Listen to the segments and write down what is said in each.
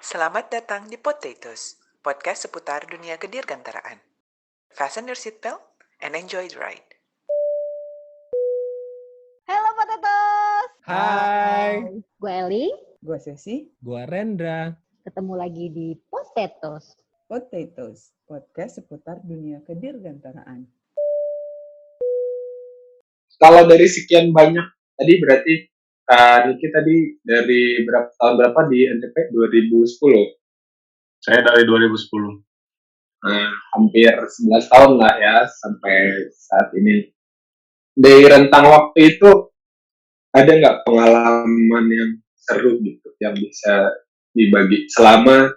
Selamat datang di Potatoes, podcast seputar dunia kedirgantaraan. Fasten your seatbelt and enjoy the ride. Halo Potatoes. Hai, Gue Eli, Gue Sesi, gua Rendra. ketemu lagi di Potatoes. Potatoes, podcast seputar dunia kedirgantaraan. Kalau dari sekian banyak tadi berarti Niki tadi dari tahun berapa di NTP? 2010. Saya dari 2010. Hampir 11 tahun lah ya sampai saat ini. Dari rentang waktu itu ada nggak pengalaman yang seru gitu yang bisa dibagi selama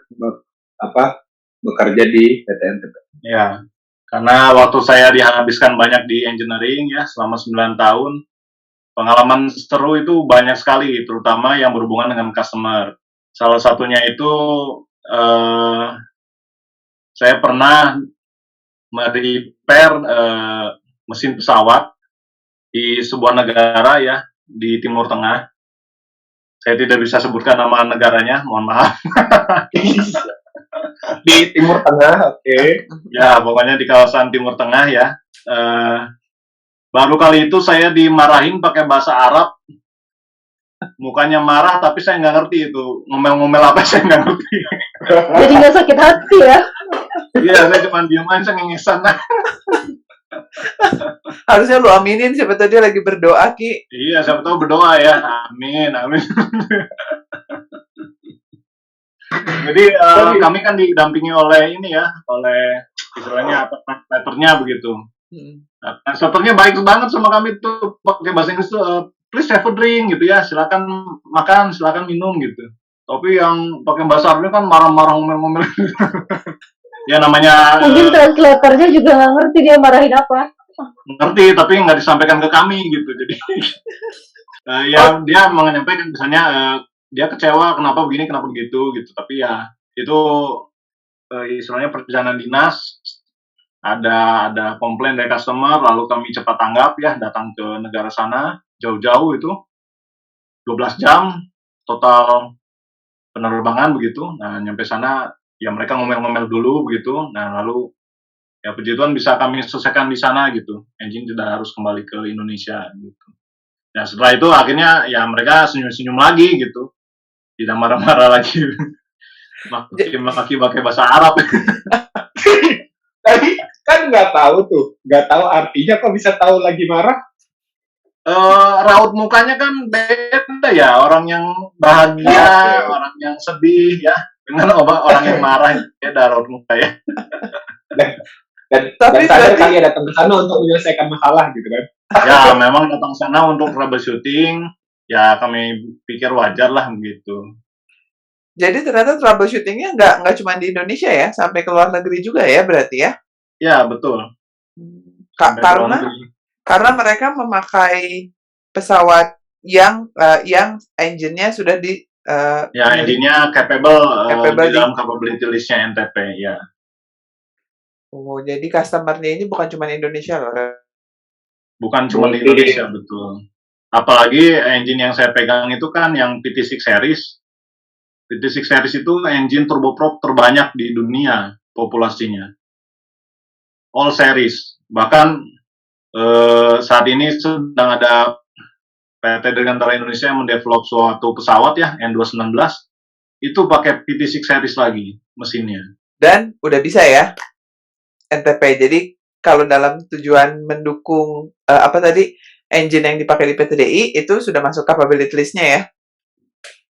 bekerja di PT NTP? Ya, karena waktu saya dihabiskan banyak di engineering ya selama 9 tahun, pengalaman seru itu banyak sekali, terutama yang berhubungan dengan customer. Salah satunya itu saya pernah merepair mesin pesawat di sebuah negara ya di Timur Tengah. Saya tidak bisa sebutkan nama negaranya, mohon maaf. Di Timur Tengah, oke. Ya, pokoknya di kawasan Timur Tengah ya. Baru kali itu saya dimarahin pakai bahasa Arab. Mukanya marah, tapi saya nggak ngerti itu. Ngomel-ngomel apa, saya nggak ngerti. Jadi nggak sakit hati ya? Iya, saya cuma diem aja ngengesan. Harusnya lu aminin, siapa tahu dia lagi berdoa, Ki. Iya, siapa tahu berdoa ya. Amin, amin. Jadi kami kan didampingi oleh ini ya, oleh istilahnya apa, translatornya begitu. Nah, translatornya baik banget sama kami tuh, pakai bahasa Inggris tuh, please have a drink gitu ya, silakan makan, silakan minum gitu. Tapi yang pakai bahasa Arabnya kan marah-marah, ngomel-ngomel. Ya namanya. Mungkin translatornya juga nggak ngerti dia marahin apa. Ngerti, tapi nggak disampaikan ke kami gitu. Jadi ya dia menyampaikan misalnya dia kecewa kenapa begini kenapa begitu gitu, tapi ya itu istilahnya perjalanan dinas, ada komplain dari customer, lalu kami cepat tanggap ya, datang ke negara sana jauh-jauh itu 12 jam total penerbangan begitu. Nah nyampe sana ya mereka ngomel-ngomel dulu begitu, nah lalu ya puji Tuhan bisa kami selesaikan di sana gitu, engine tidak harus kembali ke Indonesia gitu. Nah setelah itu akhirnya ya mereka senyum-senyum lagi gitu, tidak marah-marah lagi. Maki-maki pakai bahasa Arab. Tadi kan nggak tahu artinya, kok bisa tahu lagi marah? Raut mukanya kan beda ya, orang yang bahagia, orang yang sedih ya, dengan orang yang marah beda raut muka ya. Dan sadar kali datang ke sana untuk menyelesaikan masalah gitu kan? Ya memang datang sana untuk troubleshooting, ya kami pikir wajar lah begitu. Jadi ternyata troubleshootingnya nggak cuma di Indonesia ya, sampai ke luar negeri juga ya berarti ya? Ya betul. Karena mereka memakai pesawat yang engine-nya sudah di engine-nya capable di dalam capability list-nya NTP ya. Oh, jadi customer-nya ini bukan cuma Indonesia loh. Bukan cuma di Indonesia, betul. Apalagi engine yang saya pegang itu kan yang PT6 series. PT6 series itu engine turboprop terbanyak di dunia populasinya. All series. Bahkan saat ini sedang ada PT Dirgantara Indonesia yang mendevelop suatu pesawat ya, N219, itu pakai PT6 series lagi mesinnya. Dan udah bisa ya, NTP. Jadi kalau dalam tujuan mendukung engine yang dipakai di PTDI itu sudah masuk capability list-nya ya?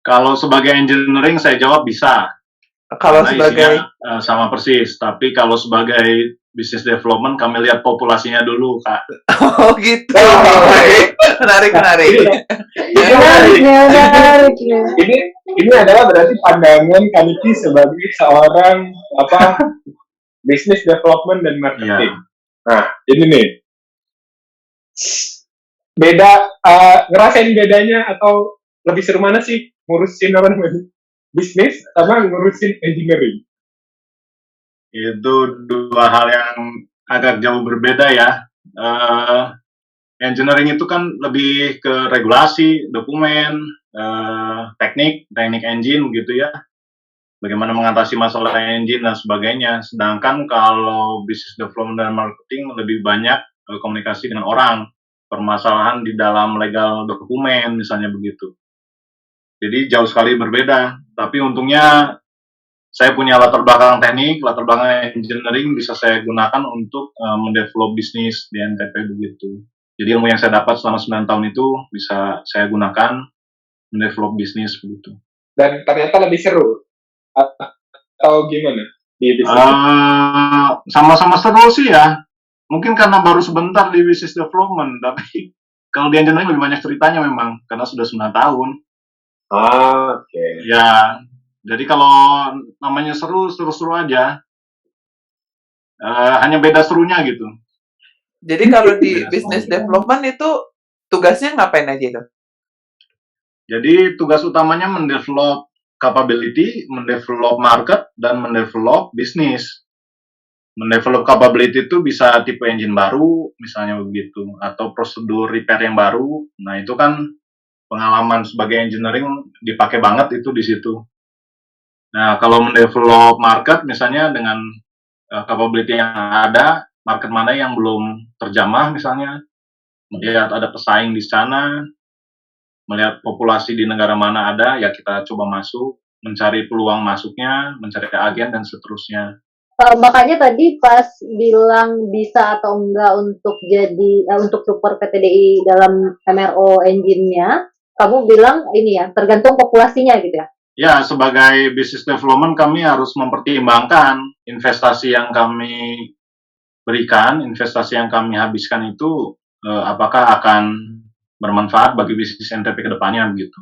Kalau sebagai engineering saya jawab bisa. Kalau sebagai sama persis, tapi kalau sebagai business development kami lihat populasinya dulu, Kak. Oh gitu. Menarik. Ini adalah berarti pandangan Kaniki sebagai seorang business development dan marketing. Ya. Nah, ini nih. Ngerasain bedanya atau lebih seru mana sih ngurusin bisnis sama ngurusin engineering? Itu dua hal yang agak jauh berbeda ya. Engineering itu kan lebih ke regulasi, dokumen, teknik engine gitu ya. bagaimana mengatasi masalah engine dan sebagainya. Sedangkan kalau business development dan marketing lebih banyak komunikasi dengan orang, permasalahan di dalam legal dokumen misalnya begitu. Jadi jauh sekali berbeda. Tapi untungnya saya punya latar belakang teknik, latar belakang engineering bisa saya gunakan untuk mendevelop bisnis di NTP begitu. Jadi ilmu yang saya dapat selama 9 tahun itu bisa saya gunakan mendevelop bisnis begitu. Dan ternyata lebih seru atau gimana di bisnis? Sama-sama seru sih ya. Mungkin karena baru sebentar di business development, tapi kalau di engineering lebih banyak ceritanya memang karena sudah 9 tahun. Oke. Ya, jadi kalau namanya seru aja. Hanya beda serunya gitu. Jadi kalau di business development itu tugasnya ngapain aja itu? Jadi tugas utamanya mendevelop capability, mendevelop market, dan mendevelop bisnis. Mendevelop capability itu bisa tipe engine baru, misalnya begitu, atau prosedur repair yang baru. Nah, itu kan pengalaman sebagai engineering dipakai banget itu di situ. Nah, kalau mendevelop market, misalnya dengan capability yang ada, market mana yang belum terjamah misalnya, melihat ada pesaing di sana, melihat populasi di negara mana ada, ya kita coba masuk, mencari peluang masuknya, mencari agen, dan seterusnya. Makanya tadi pas bilang bisa atau enggak untuk untuk support PTDI dalam MRO engine-nya, kamu bilang ini ya, tergantung populasinya gitu ya? Ya, sebagai business development kami harus mempertimbangkan investasi yang kami berikan, investasi yang kami habiskan itu apakah akan bermanfaat bagi bisnis NTP ke depannya begitu.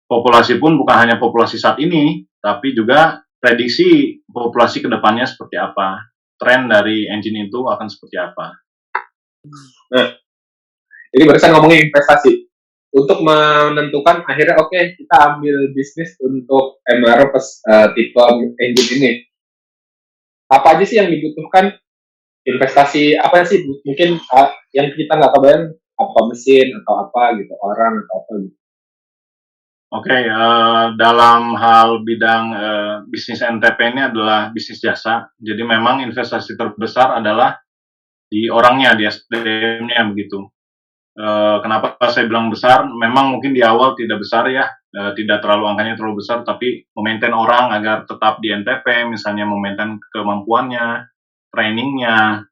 Populasi pun bukan hanya populasi saat ini, tapi juga prediksi populasi ke depannya seperti apa. Tren dari engine itu akan seperti apa. Nah, jadi barusan ngomongin investasi. Untuk menentukan akhirnya oke, kita ambil bisnis untuk MRO tipe engine ini. Apa aja sih yang dibutuhkan? Investasi apa sih? Mungkin yang kita nggak kebayang apa mesin atau apa gitu, orang atau apa gitu. Oke, dalam hal bidang bisnis NTP ini adalah bisnis jasa. Jadi memang investasi terbesar adalah di orangnya, di SDM-nya begitu. Kenapa saya bilang besar? Memang mungkin di awal tidak besar ya, tidak terlalu angkanya terlalu besar, tapi memaintain orang agar tetap di NTP, misalnya memaintain kemampuannya, trainingnya,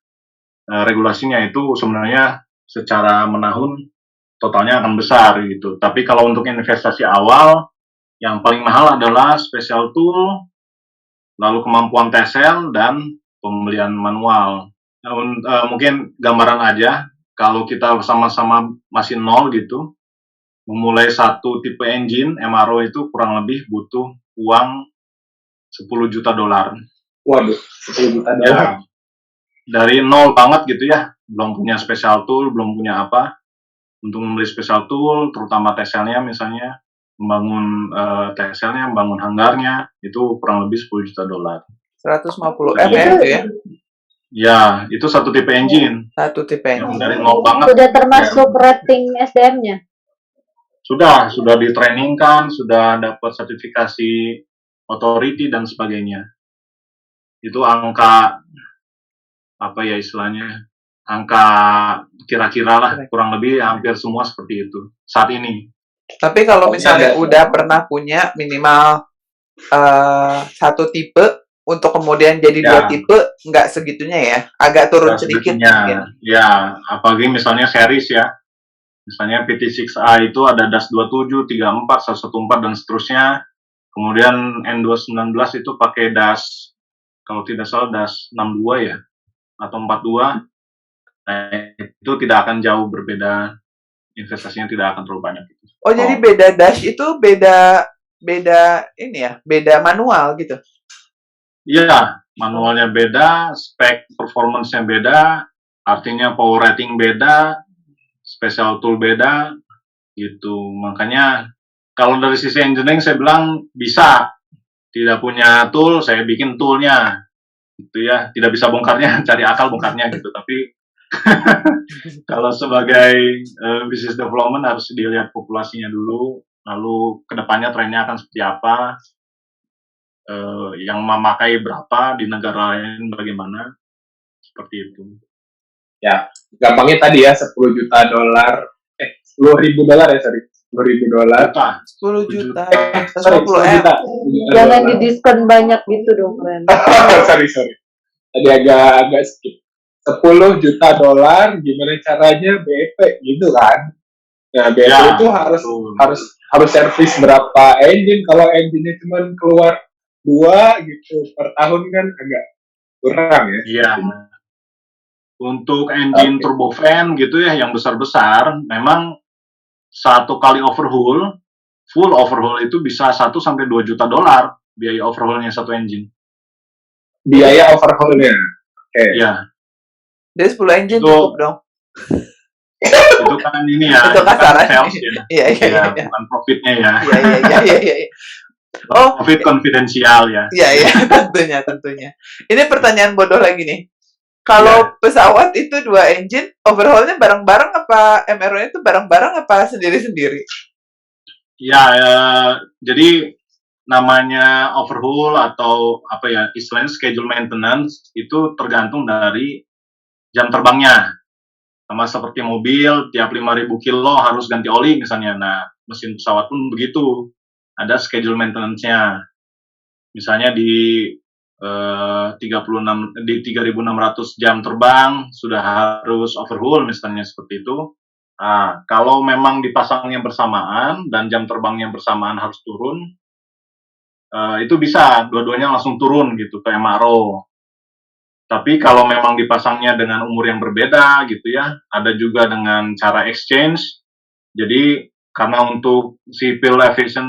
regulasinya itu sebenarnya secara menahun totalnya akan besar gitu. Tapi kalau untuk investasi awal, yang paling mahal adalah special tool, lalu kemampuan TESEL, dan pembelian manual. Mungkin gambaran aja, kalau kita sama-sama masih nol gitu, memulai satu tipe engine, MRO itu kurang lebih butuh uang 10 juta dolar. Waduh, 10 juta dolar. Ya, dari nol banget gitu ya, belum punya special tool, belum punya apa. Untuk membeli special tool, terutama TESEL-nya misalnya, membangun TESEL-nya, membangun hanggarnya, itu kurang lebih 10 juta dolar. 150 M ya itu ya? Ya, itu satu tipe engine. Satu tipe Yang engine. dari nol banget. Sudah termasuk rating SDM-nya? Sudah ditrainingkan, sudah dapat sertifikasi authority dan sebagainya. Itu angka, apa ya istilahnya, angka kira-kira lah, kurang lebih hampir semua seperti itu, saat ini. Tapi kalau misalnya udah pernah punya minimal satu tipe, untuk kemudian jadi dua tipe, nggak segitunya ya, agak turun sedikit mungkin. Ya, apalagi misalnya series ya, misalnya PT6A itu ada DAS 27, 34, 114 dan seterusnya. Kemudian N219 itu pakai DAS, kalau tidak salah DAS 62 ya, atau 42. Nah, itu tidak akan jauh berbeda, investasinya tidak akan terlalu banyak. Oh, jadi beda dash itu beda ini ya, beda manual gitu. Iya, manualnya beda, spek performance-nya beda, artinya power rating beda, special tool beda, gitu. Makanya kalau dari sisi engineering saya bilang bisa, tidak punya tool, saya bikin toolnya, gitu ya. Tidak bisa bongkarnya, cari akal bongkarnya gitu. Tapi kalau sebagai business development harus dilihat populasinya dulu, lalu kedepannya trennya akan seperti apa. yang memakai berapa, di negara lain bagaimana, seperti itu. Ya, gampangnya tadi ya, $10 juta, $10.000 ya, sorry. $10.000. Juta. 10 juta, Sorry, 150 10 M. juta. Jangan didiskon banyak gitu dong, Ren. sorry. Tadi agak skip. $10 juta, gimana caranya BEP gitu kan? Nah, BEP Ya, itu betul. harus servis berapa engine, kalau engine-nya cuma keluar 2 gitu per tahun kan agak kurang ya. Iya. Untuk engine Oke. turbofan gitu ya, yang besar-besar, memang satu kali overhaul, full overhaul itu bisa 1 sampai 2 juta dolar biaya overhaulnya satu engine. Biaya overhaulnya. Oke. Ya, Jadi 10 engine Itu- cukup dong. itu kan ini ya, Itu itu kan kasaran. sales ya. Iya. Ya, bukan profitnya ya. Iya. Oh, Profit konfidensial ya. iya, tentunya. Ini pertanyaan bodoh lagi nih. Kalau pesawat itu 2 engine, overhaulnya bareng-bareng apa MRO-nya itu bareng-bareng apa sendiri-sendiri? Ya, jadi namanya overhaul atau apa ya, istilahnya schedule maintenance itu tergantung dari jam terbangnya. Sama seperti mobil, tiap 5.000 kilo harus ganti oli misalnya. Nah, mesin pesawat pun begitu. Ada schedule maintenance-nya. Misalnya di 3.600 jam terbang sudah harus overhaul misalnya seperti itu. Nah, kalau memang dipasangnya bersamaan dan jam terbangnya bersamaan harus turun, itu bisa dua-duanya langsung turun gitu ke MRO. Tapi kalau memang dipasangnya dengan umur yang berbeda gitu ya, ada juga dengan cara exchange. Jadi karena untuk civil aviation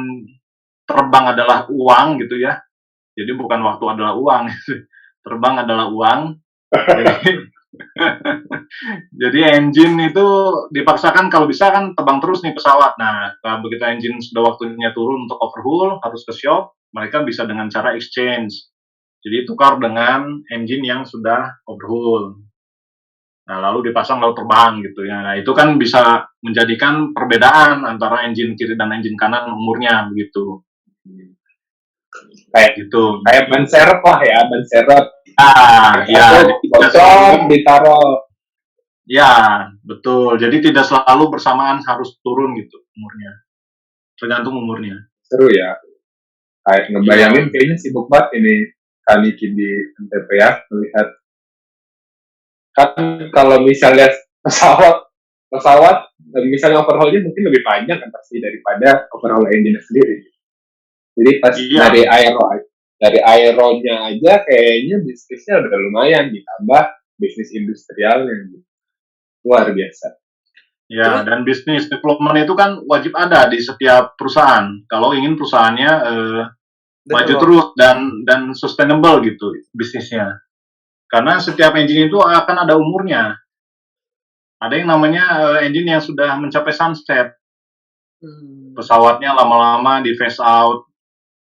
terbang adalah uang gitu ya, jadi bukan waktu adalah uang, terbang adalah uang. Jadi engine itu dipaksakan kalau bisa kan terbang terus nih pesawat. Nah, begitu engine sudah waktunya turun untuk overhaul, harus ke shop, mereka bisa dengan cara exchange. Jadi tukar dengan engine yang sudah overhaul. Nah, lalu dipasang lalu terbang gitu ya. Nah, itu kan bisa menjadikan perbedaan antara engine kiri dan engine kanan umurnya begitu. Kayak Gitu. ban serep lah ya, ban serep. Ya, Bocor, ditaruh. ya, betul. Jadi tidak selalu bersamaan harus turun gitu umurnya. Tergantung umurnya. Seru ya. Kayak ngebayangin kayaknya sibuk banget ini kali di NTP ya, melihat kan kalau misalnya pesawat misalnya overhaulnya mungkin lebih panjang kan pasti daripada overhaul engine sendiri. Jadi pas dari aeronya aja kayaknya bisnisnya udah lumayan, ditambah bisnis industrialnya gitu. Luar biasa. Ya, dan bisnis development itu kan wajib ada di setiap perusahaan. Kalau ingin perusahaannya maju terus dan sustainable gitu bisnisnya. Karena setiap engine itu akan ada umurnya. Ada yang namanya engine yang sudah mencapai sunset. Pesawatnya lama-lama di phase out,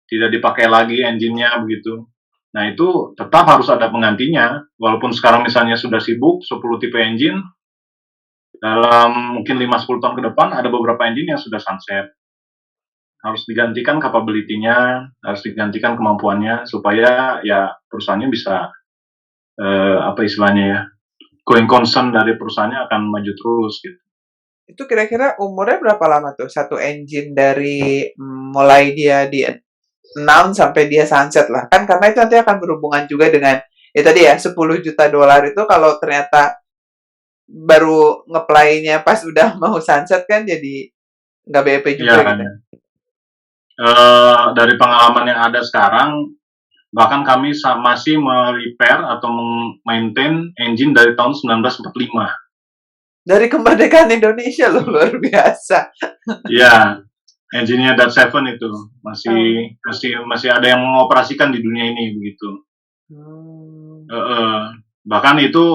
tidak dipakai lagi engine-nya begitu. Nah, itu tetap harus ada penggantinya. Walaupun sekarang misalnya sudah sibuk 10 tipe engine, dalam mungkin 5-10 tahun ke depan ada beberapa engine yang sudah sunset. Harus digantikan capability-nya, harus digantikan kemampuannya supaya ya perusahaannya bisa apa istilahnya ya, going concern dari perusahaannya akan maju terus gitu. Itu kira-kira umurnya berapa lama tuh satu engine dari mulai dia di announce sampai dia sunset lah, kan karena itu nanti akan berhubungan juga dengan ya tadi ya $10 juta itu kalau ternyata baru nge-play-nya pas udah mau sunset kan jadi nggak BEP juga Ya, gitu. Dari pengalaman yang ada sekarang, bahkan kami masih merepair atau maintain engine dari tahun 1945. Dari kemerdekaan Indonesia loh, luar biasa. Iya, engine-nya Dart 7 itu masih ada yang mengoperasikan di dunia ini begitu. Bahkan itu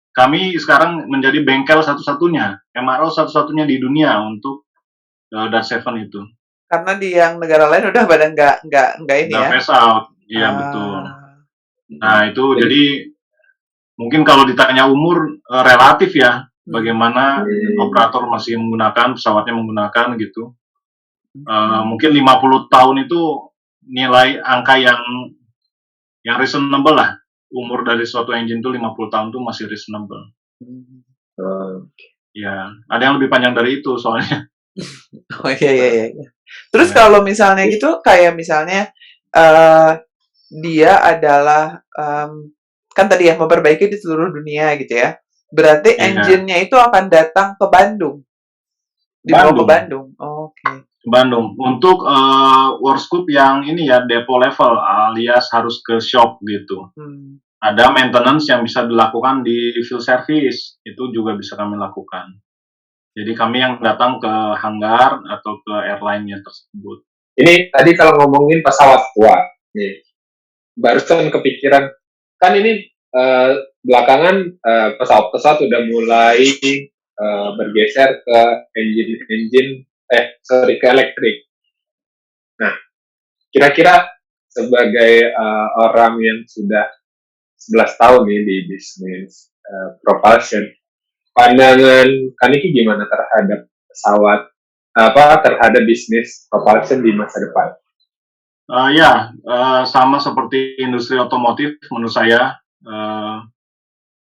kami sekarang menjadi bengkel satu-satunya, MRO satu-satunya di dunia untuk Dart 7 itu. Karena di yang negara lain udah pada nggak ini Udah ya. phase out, iya betul. Nah itu jadi mungkin kalau ditanya umur relatif ya, bagaimana operator masih menggunakan pesawatnya menggunakan gitu. Mungkin 50 tahun itu nilai angka yang reasonable lah. Umur dari suatu engine tuh 50 tahun tuh masih reasonable. Ya, ada yang lebih panjang dari itu soalnya. Oh iya. Terus Ya. kalau misalnya gitu, kayak misalnya dia adalah kan tadi ya memperbaiki di seluruh dunia gitu ya. Berarti Iya. engine-nya itu akan datang ke Bandung. Dibawa ke Bandung. Oke. Bandung. Untuk workshop yang ini ya depo level alias harus ke shop gitu. Ada maintenance yang bisa dilakukan di field service, itu juga bisa kami lakukan. Jadi kami yang datang ke hangar atau ke airline-nya tersebut. Ini tadi kalau ngomongin pesawat tua, nih, barusan kepikiran, kan ini belakangan pesawat-pesawat udah mulai bergeser ke ke elektrik. Nah, kira-kira sebagai orang yang sudah 11 tahun nih di bisnis propulsion, pandangan Kaniki gimana terhadap pesawat, terhadap bisnis propulsion di masa depan? Sama seperti industri otomotif, menurut saya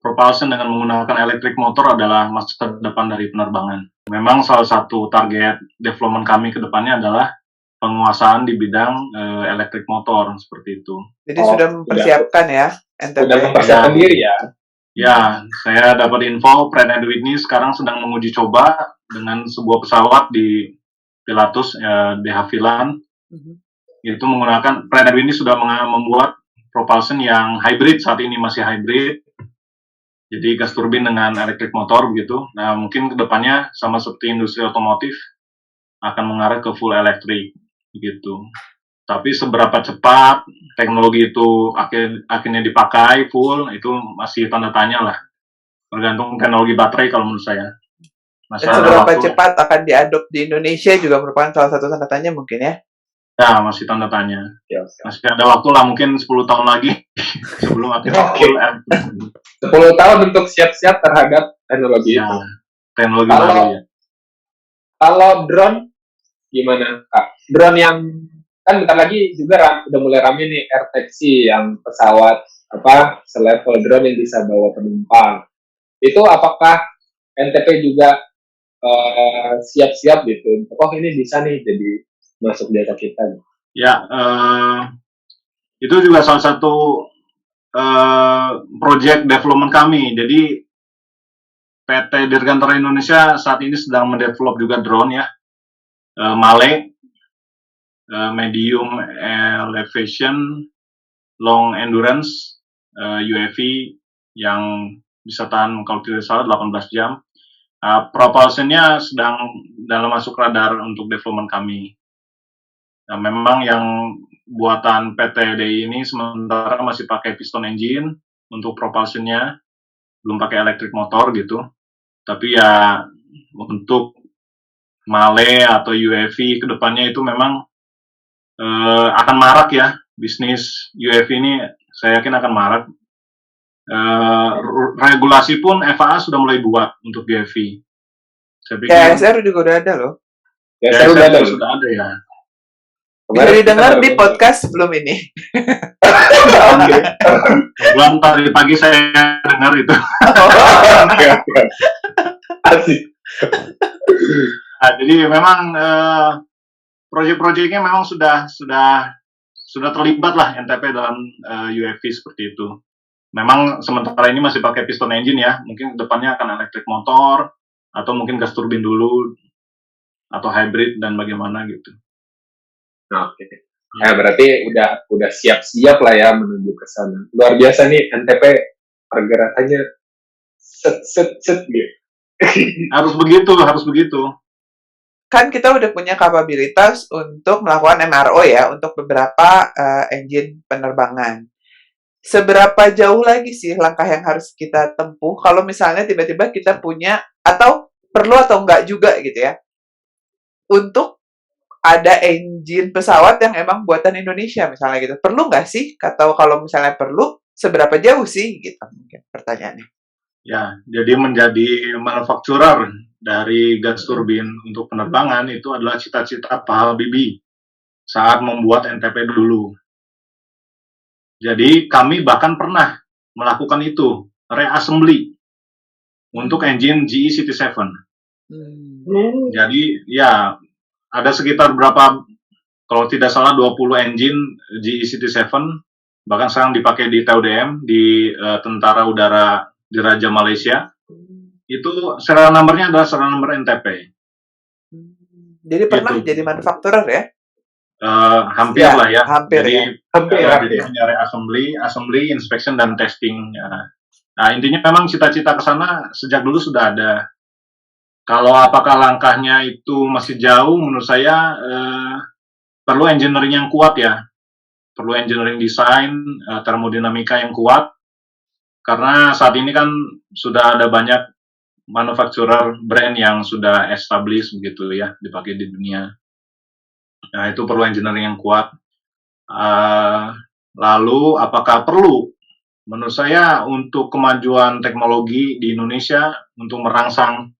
propulsion dengan menggunakan electric motor adalah masa depan dari penerbangan. Memang salah satu target development kami ke depannya adalah penguasaan di bidang electric motor seperti itu. Jadi sudah mempersiapkan ya, NTP. Sudah mempersiapkan diri ya. Ya, saya dapat info Pratt & Whitney sekarang sedang menguji coba dengan sebuah pesawat di Pilatus de Havilland. Itu menggunakan Pratt & Whitney sudah membuat propulsion yang hybrid, saat ini masih hybrid. Jadi gas turbin dengan electric motor begitu. Nah, mungkin kedepannya sama seperti industri otomotif akan mengarah ke full electric begitu. Tapi seberapa cepat teknologi itu akhirnya dipakai full, itu masih tanda tanya lah. Tergantung teknologi baterai kalau menurut saya. Dan seberapa cepat akan diadop di Indonesia juga merupakan salah satu tanda tanya mungkin ya? Ya, masih tanda tanya. Masih ada waktu lah, mungkin 10 tahun lagi sebelum akhirnya full electric. 10 tahun untuk siap-siap terhadap teknologi itu. Teknologi baru ya. Kalau drone gimana, Kak? Drone yang kan bentar lagi juga udah mulai rame nih air taxi, yang pesawat selevel drone yang bisa bawa penumpang. Itu apakah NTP juga siap-siap gitu? Oh, ini bisa nih jadi masuk data kita. Ya, itu juga salah satu project development kami. Jadi PT Dirgantara Indonesia saat ini sedang mendevelop juga drone ya, Male, medium elevation, long endurance, UAV yang bisa tahan kalau tidak salah 18 jam. Propulsionnya sedang dalam masuk radar untuk development kami. Nah, memang yang buatan PT DI ini sementara masih pakai piston engine untuk propulsionnya, belum pakai electric motor gitu. Tapi ya untuk Male atau UAV kedepannya itu memang akan marak ya, bisnis UAV ini saya yakin akan marak. Regulasi pun FAA sudah mulai buat untuk UAV. Saya pikir KSR juga udah ada loh. KSR sudah ada ya. Bisa didengar di podcast sebelum ini. Belum tadi pagi saya dengar itu. Asik. Nah, jadi memang proyek-proyeknya memang sudah terlibat lah NTP dalam UAV seperti itu. Memang sementara ini masih pakai piston engine ya, mungkin depannya akan electric motor atau mungkin gas turbin dulu atau hybrid dan bagaimana gitu. Oke. Nah, berarti udah siap-siap lah ya menuju ke sana. Luar biasa nih NTP, pergerakannya set gitu. Harus begitu. Kan kita udah punya kapabilitas untuk melakukan MRO ya, untuk beberapa engine penerbangan. Seberapa jauh lagi sih langkah yang harus kita tempuh kalau misalnya tiba-tiba kita punya, atau perlu atau enggak juga gitu ya, untuk ada engine pesawat yang emang buatan Indonesia misalnya gitu. Perlu nggak sih? Atau kalau misalnya perlu, seberapa jauh sih? Gitu mungkin pertanyaannya. Ya, jadi menjadi manufakturer dari gas turbin untuk penerbangan itu adalah cita-cita Pak Habibie. saat membuat NTP dulu. Jadi kami bahkan pernah melakukan itu, reassembly untuk engine GE CT7. Jadi ya ada sekitar berapa, kalau tidak salah 20 engine GE CT7, bahkan sekarang dipakai di TUDM, di Tentara Udara Diraja Malaysia. Itu serial number-nya adalah serial number NTP. Jadi pernah Gitu. jadi manufacturer ya? Hampir Ya, lah ya. hampir Jadi ya. Hampir, jadi hampir. punya assembly, inspection dan testing. Ya. Nah, intinya memang cita-cita ke sana sejak dulu sudah ada. Kalau apakah langkahnya itu masih jauh, menurut saya perlu engineering yang kuat ya. Perlu engineering design, termodinamika yang kuat. Karena saat ini kan sudah ada banyak manufacturer brand yang sudah established begitu ya, dipakai di dunia. Nah, itu perlu engineering yang kuat. Lalu, apakah perlu? Menurut saya, untuk kemajuan teknologi di Indonesia, untuk merangsang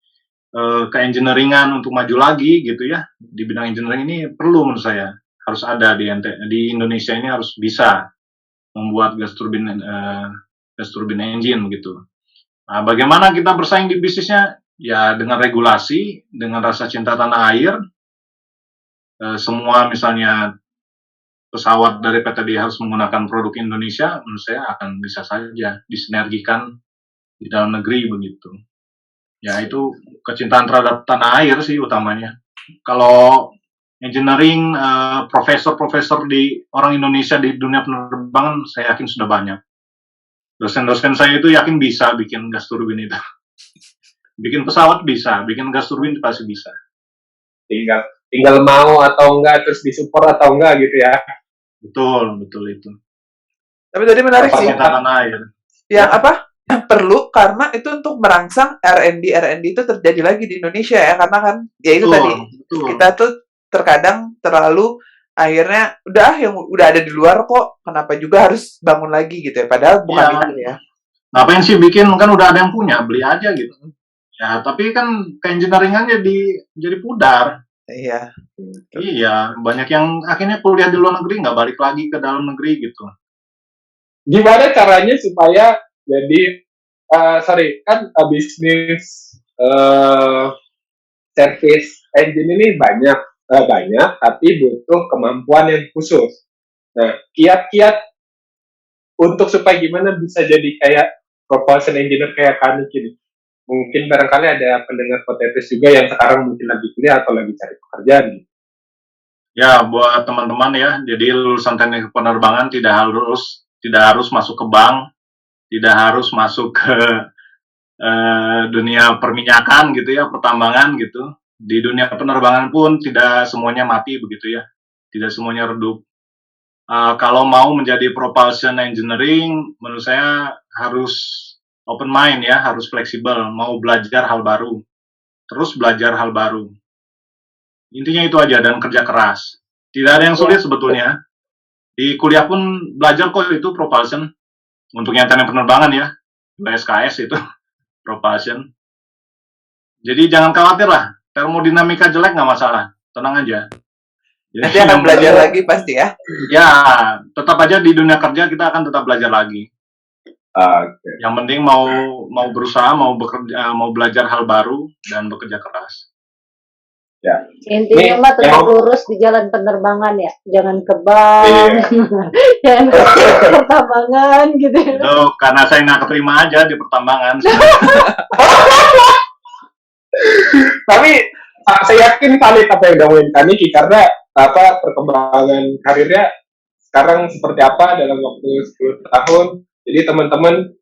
ke-engineeringan untuk maju lagi gitu ya, di bidang engineering ini perlu menurut saya. Harus ada di Indonesia ini, harus bisa membuat gas turbine engine gitu. Nah, bagaimana kita bersaing di bisnisnya? Ya dengan regulasi, dengan rasa cinta tanah air. Semua misalnya pesawat dari PTDI harus menggunakan produk Indonesia, menurut saya akan bisa saja disinergikan di dalam negeri begitu. Ya itu kecintaan terhadap tanah air sih utamanya. Kalau engineering, profesor-profesor di orang Indonesia di dunia penerbangan, saya yakin sudah banyak. Dosen-dosen saya itu yakin bisa bikin gas turbin itu. Bikin pesawat bisa, bikin gas turbin pasti bisa. Tinggal mau atau enggak, terus disupport atau enggak gitu ya. Betul itu. Tapi tadi menarik sih. Cinta tanah air. Yang apa? Yang perlu karena itu untuk merangsang R&D itu terjadi lagi di Indonesia ya, karena kan ya itu tadi Betul. kita tuh terkadang terlalu akhirnya udah ada di luar kok, kenapa juga harus bangun lagi gitu ya, padahal bukan Iya. itu ya. Ngapain sih bikin, kan udah ada yang punya, beli aja gitu. Ya, tapi kan ke-engineeringan jadi pudar. Iya. Iya, banyak yang akhirnya kuliah di luar negeri nggak balik lagi ke dalam negeri gitu. Gimana caranya supaya jadi bisnis service engine ini banyak, tapi butuh kemampuan yang khusus. Nah, kiat-kiat untuk supaya gimana bisa jadi kayak propulsion engineer kayak Kanik ini. Mungkin barangkali ada pendengar Potetes juga yang sekarang mungkin lagi kuliah atau lagi cari pekerjaan. Ya, buat teman-teman ya, jadi lulusan teknik penerbangan tidak harus masuk ke bank, tidak harus masuk ke dunia perminyakan gitu ya, pertambangan gitu. Di dunia penerbangan pun tidak semuanya mati begitu ya, tidak semuanya redup. Kalau mau menjadi propulsion engineering, menurut saya harus open mind ya, harus fleksibel, mau belajar hal baru, terus belajar hal baru. Intinya itu aja, dan kerja keras. Tidak ada yang sulit sebetulnya. Di kuliah pun belajar kok itu propulsion. Untuk yang teknik penerbangan ya, SKS itu propulsion. Jadi jangan khawatir lah, termodinamika jelek nggak masalah, tenang aja. Jadi Nanti akan belajar lagi pasti ya. Ya, tetap aja di dunia kerja kita akan tetap belajar lagi. Okay. Yang penting mau berusaha, mau bekerja, mau belajar hal baru dan bekerja keras. Ya. Intinya mah tetap lurus di jalan penerbangan ya, jangan ke bank, jangan ke pertambangan gitu. Itu karena saya nggak keterima aja di pertambangan. Tapi saya yakin valid apa yang diomongin Kaniki, karena perkembangan karirnya sekarang seperti apa dalam waktu 10 tahun. Jadi teman-teman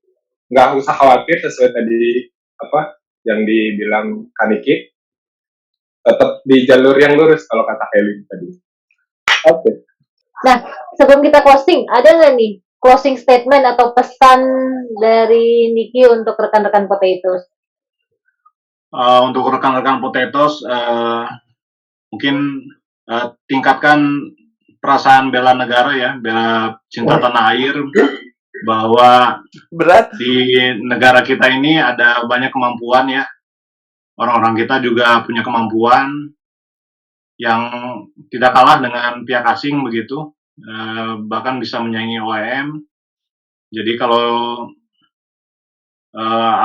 nggak usah khawatir, sesuai tadi yang dibilang Kaniki, tetap di jalur yang lurus kalau kata Heli tadi. Oke. Nah, sebelum kita closing, ada nggak nih closing statement atau pesan dari Niki untuk rekan-rekan Potatoes? Untuk rekan-rekan Potatoes, mungkin tingkatkan perasaan bela negara ya, bela cinta tanah air, bahwa berat di negara kita ini ada banyak kemampuan ya. Orang-orang kita juga punya kemampuan. yang tidak kalah dengan pihak asing begitu, bahkan bisa menyaingi OEM. Jadi kalau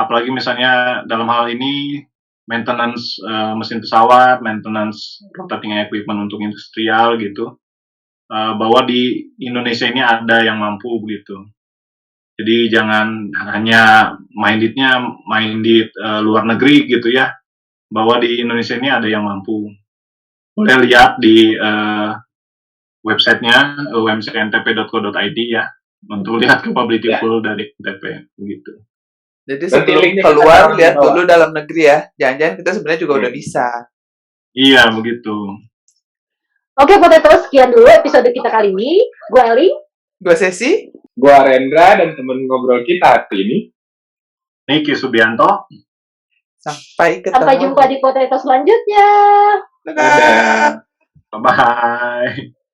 apalagi misalnya dalam hal ini maintenance mesin pesawat, maintenance rotating equipment untuk industrial gitu, bahwa di Indonesia ini ada yang mampu begitu. Jadi jangan hanya main di luar negeri gitu ya, bahwa di Indonesia ini ada yang mampu. Boleh lihat di websitenya umcntp.co.id ya, untuk lihat capability full dari NTP begitu. Jadi Berarti sebelum linknya kita keluar taruh di lihat bawah. dulu dalam negeri ya. Jangan-jangan kita sebenarnya juga udah bisa. Iya begitu. Oke, Potato, sekian dulu episode kita kali ini. Gue Eli. Gue Sesi. Gua Rendra dan temen ngobrol kita hari ini. Niki Subianto. Sampai ketemu. Sampai jumpa di Potato selanjutnya. Dadah. Bye bye.